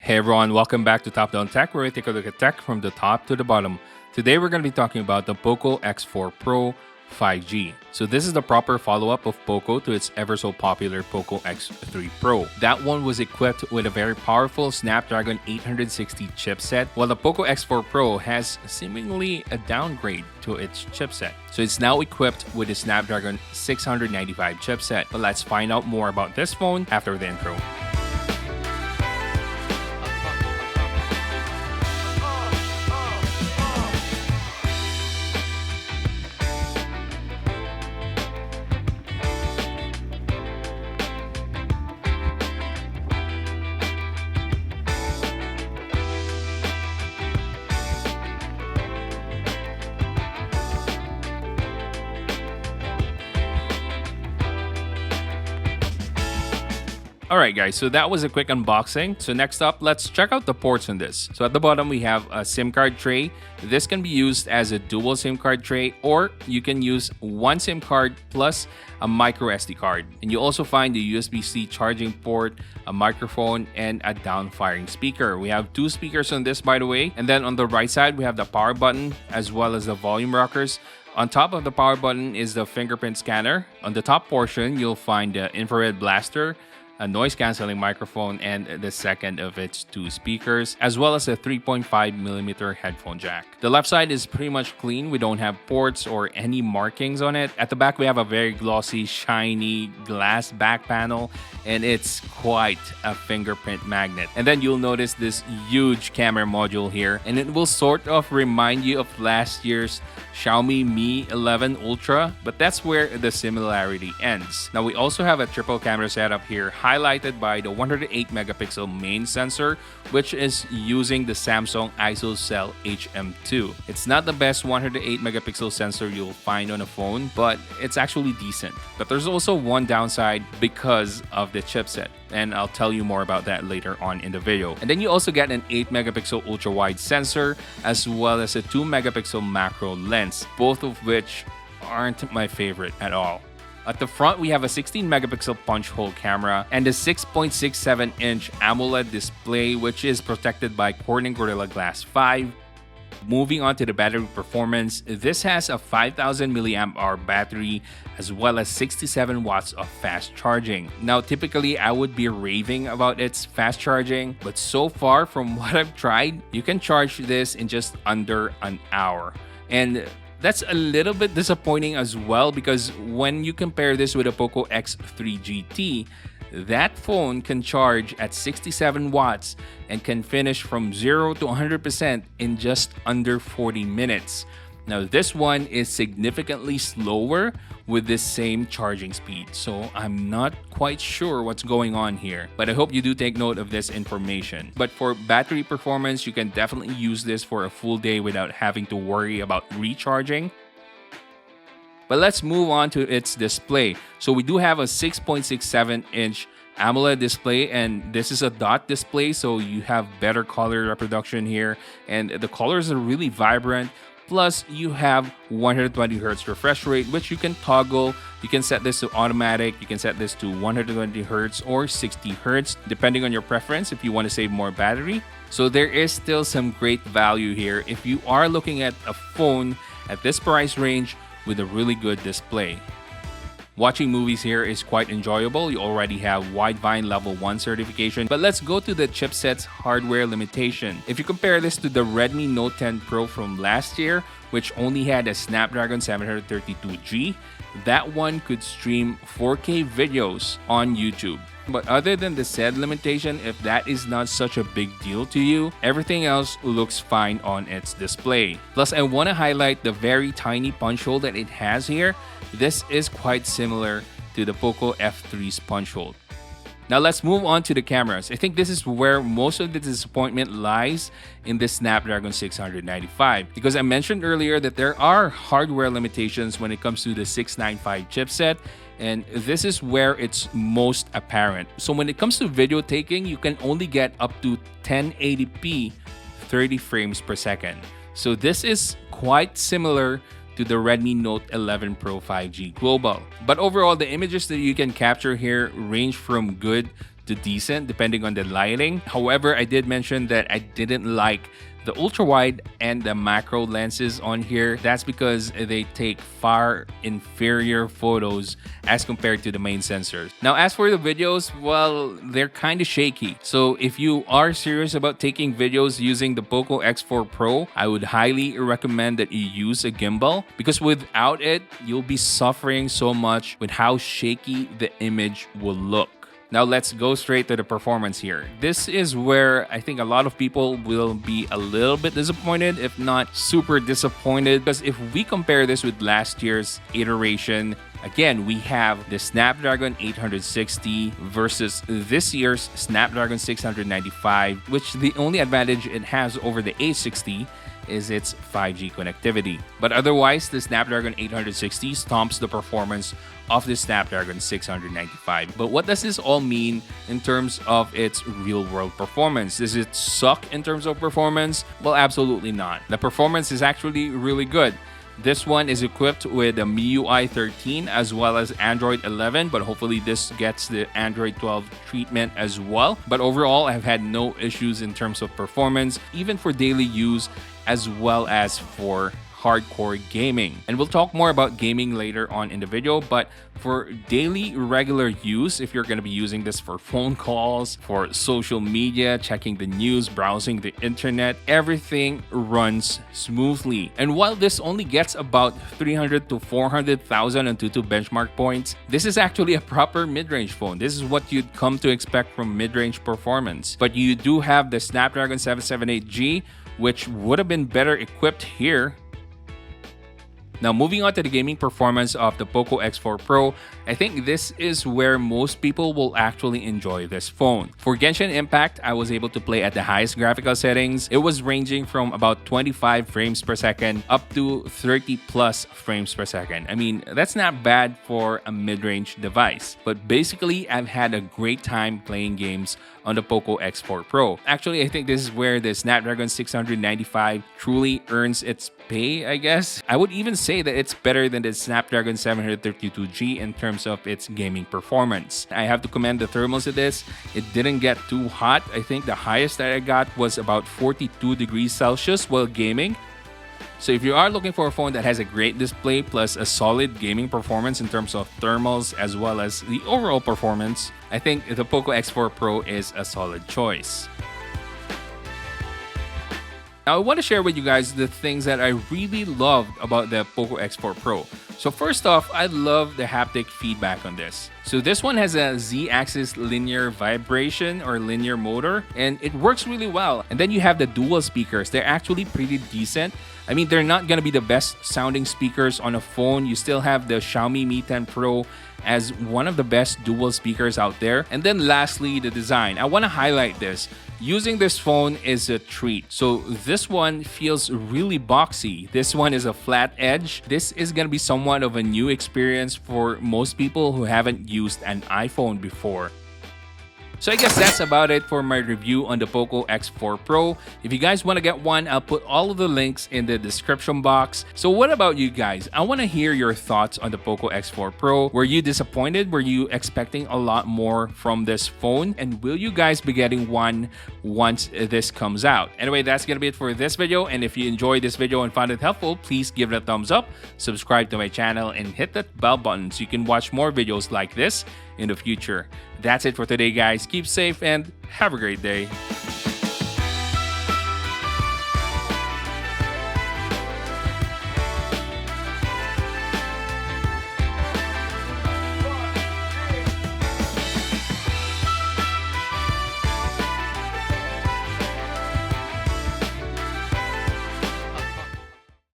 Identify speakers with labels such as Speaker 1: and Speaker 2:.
Speaker 1: Hey everyone, welcome back to Top Down Tech, where we take a look at tech from the top to the bottom. Today we're going to be talking about the Poco X4 Pro 5G. So this is the proper follow-up of Poco to its ever so popular Poco X3 Pro. That one was equipped with a very powerful Snapdragon 860 chipset, while the Poco X4 Pro has seemingly a downgrade to its chipset. So it's now equipped with the Snapdragon 695 chipset. But let's find out more about this phone after the intro. Alright guys, so that was a quick unboxing. So next up, let's check out the ports on this. So at the bottom, we have a SIM card tray. This can be used as a dual SIM card tray, or you can use one SIM card plus a micro SD card. And you also find the USB-C charging port, a microphone, and a down-firing speaker. We have two speakers on this, by the way. And then on the right side, we have the power button as well as the volume rockers. On top of the power button is the fingerprint scanner. On the top portion, you'll find the infrared blaster, a noise-canceling microphone, and the second of its two speakers, as well as a 3.5mm headphone jack. The left side is pretty much clean. We don't have ports or any markings on it. At the back, we have a very glossy, shiny glass back panel, and it's quite a fingerprint magnet. And then you'll notice this huge camera module here, and it will sort of remind you of last year's Xiaomi Mi 11 Ultra, but that's where the similarity ends. Now, we also have a triple camera setup here, highlighted by the 108 megapixel main sensor, which is using the Samsung ISOCELL HM2. It's not the best 108 megapixel sensor you'll find on a phone, but it's actually decent. But there's also one downside because of the chipset, and I'll tell you more about that later on in the video. And then you also get an 8 megapixel ultra wide sensor, as well as a 2 megapixel macro lens, both of which aren't my favorite at all. At the front, we have a 16 megapixel punch hole camera and a 6.67 inch AMOLED display, which is protected by Corning Gorilla Glass 5. Moving on to the battery performance, this has a 5000 milliamp hour battery as well as 67 watts of fast charging. Now, typically I would be raving about its fast charging, but so far from what I've tried, you can charge this in just under an hour. And that's a little bit disappointing as well, because when you compare this with a Poco X3 GT, that phone can charge at 67 watts and can finish from 0 to 100% in just under 40 minutes. Now, this one is significantly slower with this same charging speed, so I'm not quite sure what's going on here, but I hope you do take note of this information. But for battery performance, you can definitely use this for a full day without having to worry about recharging. But let's move on to its display. So we do have a 6.67 inch AMOLED display, and this is a dot display, so you have better color reproduction here, and the colors are really vibrant. Plus, you have 120 Hz refresh rate, which you can toggle. You can set this to automatic, you can set this to 120 Hz or 60 Hz, depending on your preference if you want to save more battery. So there is still some great value here if you are looking at a phone at this price range with a really good display. Watching movies here is quite enjoyable. You already have Widevine Level 1 certification. But let's go to the chipset's hardware limitation. If you compare this to the Redmi Note 10 Pro from last year, which only had a Snapdragon 732G, that one could stream 4K videos on YouTube. But other than the said limitation, if that is not such a big deal to you, everything else looks fine on its display. Plus, I want to highlight the very tiny punch hole that it has here. This is quite similar to the Poco F3's punch hole. Now let's move on to the cameras. I think this is where most of the disappointment lies in the Snapdragon 695, because I mentioned earlier that there are hardware limitations when it comes to the 695 chipset, and this is where it's most apparent. So when it comes to video taking, you can only get up to 1080p 30 frames per second. So this is quite similar to the Redmi Note 11 Pro 5G Global. But overall, the images that you can capture here range from good to decent depending on the lighting. However, I did mention that I didn't like the ultra wide and the macro lenses on here. That's because they take far inferior photos as compared to the main sensors. Now, as for the videos, well, they're kind of shaky. So if you are serious about taking videos using the Poco X4 Pro, I would highly recommend that you use a gimbal, because without it, you'll be suffering so much with how shaky the image will look. Now let's go straight to the performance here. This is where I think a lot of people will be a little bit disappointed, if not super disappointed, because if we compare this with last year's iteration, again, we have the Snapdragon 860 versus this year's Snapdragon 695, which the only advantage it has over the 860 is its 5G connectivity. But otherwise, the Snapdragon 860 stomps the performance of the Snapdragon 695. But what does this all mean in terms of its real-world performance? Does it suck in terms of performance? Well, absolutely not. The performance is actually really good. This one is equipped with a MIUI 13 as well as Android 11, but hopefully this gets the Android 12 treatment as well. But overall, I've had no issues in terms of performance, even for daily use as well as for hardcore gaming. And we'll talk more about gaming later on in the video, but for daily regular use, if you're going to be using this for phone calls, for social media, checking the news, browsing the internet, everything runs smoothly. And while this only gets about 300 to 400,000 Antutu benchmark points, this is actually a proper mid-range phone. This is what you'd come to expect from mid-range performance. But you do have the Snapdragon 778G, which would have been better equipped here. Now, moving on to the gaming performance of the Poco X4 Pro, I think this is where most people will actually enjoy this phone. For Genshin Impact, I was able to play at the highest graphical settings. It was ranging from about 25 frames per second up to 30 plus frames per second. I mean, that's not bad for a mid-range device. But basically, I've had a great time playing games on the Poco X4 Pro. Actually, I think this is where the Snapdragon 695 truly earns its pay, I guess. I would even say that it's better than the Snapdragon 732G in terms of its gaming performance. I have to commend the thermals of this. It didn't get too hot. I think the highest that I got was about 42 degrees Celsius while gaming. So if you are looking for a phone that has a great display plus a solid gaming performance in terms of thermals as well as the overall performance, I think the Poco X4 Pro is a solid choice. Now, I want to share with you guys the things that I really loved about the Poco X4 Pro. So first off, I love the haptic feedback on this. So this one has a Z-axis linear vibration or linear motor, and it works really well. And then you have the dual speakers. They're actually pretty decent. I mean, they're not gonna be the best sounding speakers on a phone. You still have the Xiaomi Mi 10 Pro as one of the best dual speakers out there. And then lastly, the design. I want to highlight this. Using this phone is a treat. So this one feels really boxy. This one is a flat edge. This is going to be somewhat of a new experience for most people who haven't used an iPhone before. So I guess that's about it for my review on the Poco X4 Pro. If you guys want to get one, I'll put all of the links in the description box. So what about you guys? I want to hear your thoughts on the Poco X4 Pro. Were you disappointed? Were you expecting a lot more from this phone? And will you guys be getting one once this comes out? Anyway, that's going to be it for this video. And if you enjoyed this video and found it helpful, please give it a thumbs up, subscribe to my channel, and hit that bell button so you can watch more videos like this in the future. That's it for today, guys. Keep safe and have a great day.